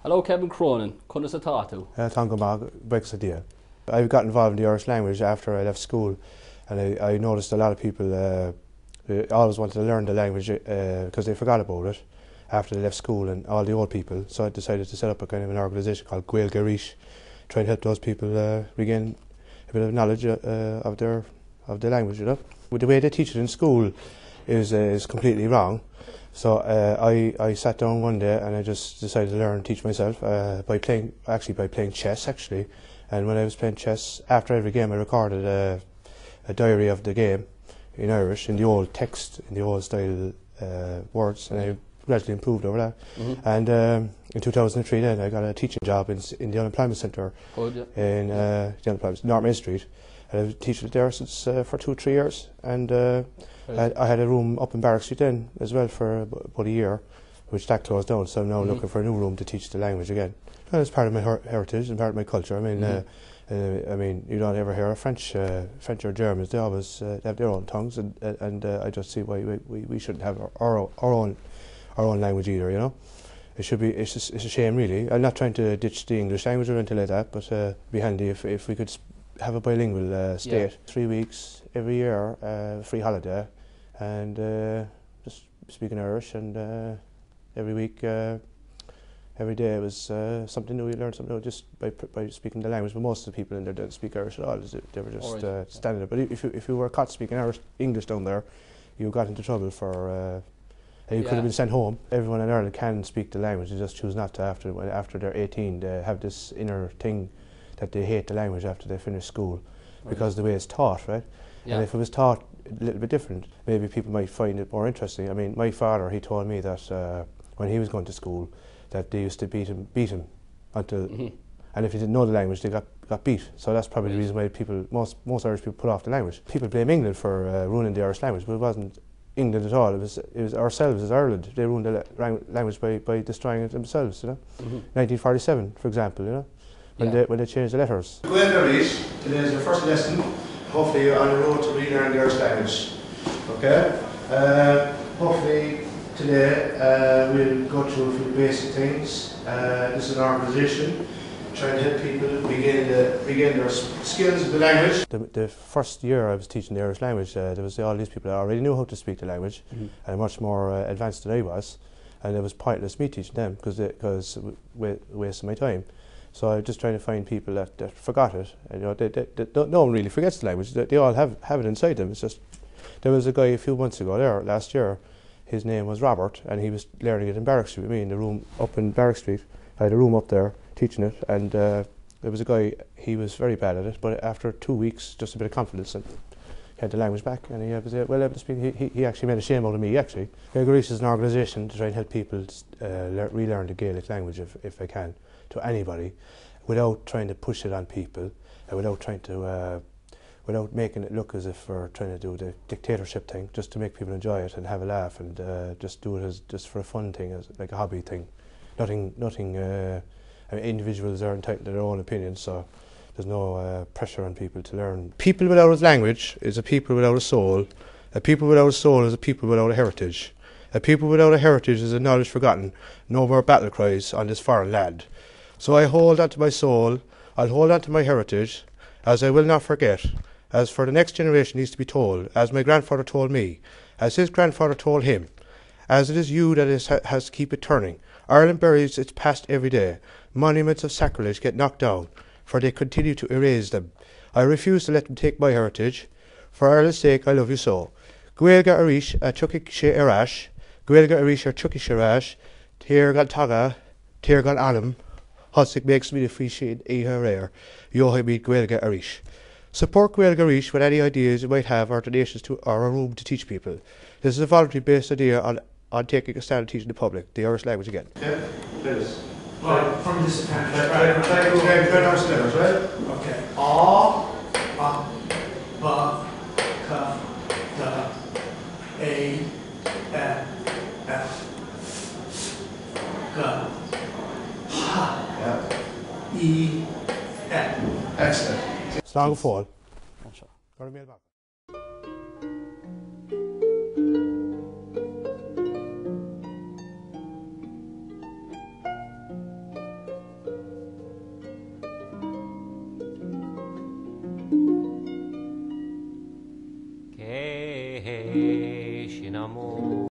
Hello, Kevin Cronin. Couldn't have thought to. I got involved in the Irish language after I left school, and I noticed a lot of people always wanted to learn the language because they forgot about it after they left school, and all the old people. So I decided to set up a kind of an organisation called Guarish, try and help those people regain a bit of knowledge of the language. You know, with the way they teach it in school is completely wrong. So I sat down one day and I just decided to learn and teach myself by playing chess actually. And when I was playing chess, after every game I recorded a diary of the game in Irish, in the old text, in the old style words, and I gradually improved over that. And in 2003 then I got a teaching job in the unemployment centre in the unemployment, North Main Street. And I've been teaching it there since for 2 or 3 years, and I had a room up in Barrack Street then as well for about a year, which that closed down, so I'm now looking for a new room to teach the language again. And it's part of my heritage and part of my culture. I mean, you don't ever hear of French or Germans. They always have their own tongues, and I just see why we shouldn't have our own language either. You know, it's a shame really. I'm not trying to ditch the English language or anything like that, but it'd be handy if we could have a bilingual state. Yeah. 3 weeks every year, free holiday, and just speaking Irish, and every week, every day it was something new. You learned something new just by speaking the language. But most of the people in there didn't speak Irish at all. They were just standing there. But if you were caught speaking English down there, you got into trouble for. You could have been sent home. Everyone in Ireland can speak the language. They just choose not to after they're 18. They have this inner thing that they hate the language after they finish school, because of the way it's taught, right? Yeah. And if it was taught a little bit different, maybe people might find it more interesting. I mean, my father, he told me that when he was going to school, that they used to beat him until, and if he didn't know the language, they got beat. So that's probably the reason why most Irish people put off the language. People blame England for ruining the Irish language, but it wasn't England at all. It was ourselves as Ireland. They ruined the language by destroying it themselves. You know, 1947, for example. You know. When they changed the letters. Guarish, today is your first lesson. Hopefully you're on the road to relearn the Irish language. Okay? Hopefully today we'll go through a few basic things. This is an organisation trying to help people regain their skills of the language. The first year I was teaching the Irish language, there was all these people that already knew how to speak the language, and much more advanced than I was, and it was pointless me teaching them because it wasting my time. So I'm just trying to find people that forgot it. And, you know, no one really forgets the language. They all have it inside them. It's just, there was a guy a few months ago there, last year, his name was Robert, and he was learning it in Barrack Street with me in the room up in Barrack Street. I had a room up there teaching it, and there was a guy, he was very bad at it, but after 2 weeks, just a bit of confidence, and he had the language back, and he was well able to speak. He actually made a shame out of me, actually. Guarish is an organisation to try and help people relearn the Gaelic language if they can, to anybody, without trying to push it on people, and without making it look as if we're trying to do the dictatorship thing, just to make people enjoy it and have a laugh, and just do it as just for a fun thing, as like a hobby thing. Nothing. I mean, individuals are entitled to their own opinions, so there's no pressure on people to learn. People without a language is a people without a soul. A people without a soul is a people without a heritage. A people without a heritage is a knowledge forgotten, no more battle cries on this foreign land. So I hold on to my soul, I'll hold on to my heritage, as I will not forget, as for the next generation needs to be told, as my grandfather told me, as his grandfather told him, as it is you that has to keep it turning. Ireland buries its past every day. Monuments of sacrilege get knocked down, for they continue to erase them. I refuse to let them take my heritage. For Ireland's sake, I love you so. Gaelga Arish a Chucky She Arash, Gaelga Arish a Chucky Shirash, Tir Gal Taga, Tir Gal Anam, Hutsik makes me appreciate Air, Yohi meet Gaelga Arish. Support Gaelga Arish with any ideas you might have or donations to or a room to teach people. This is a voluntary based idea on taking a stand and teaching the public the Irish language again. Yeah, please. Right, from this time. Try downstairs, right? Okay. A, ba, ka, da, a, f, ga, ha, e, f. Excellent. Slag och fall. Var du med back? amor.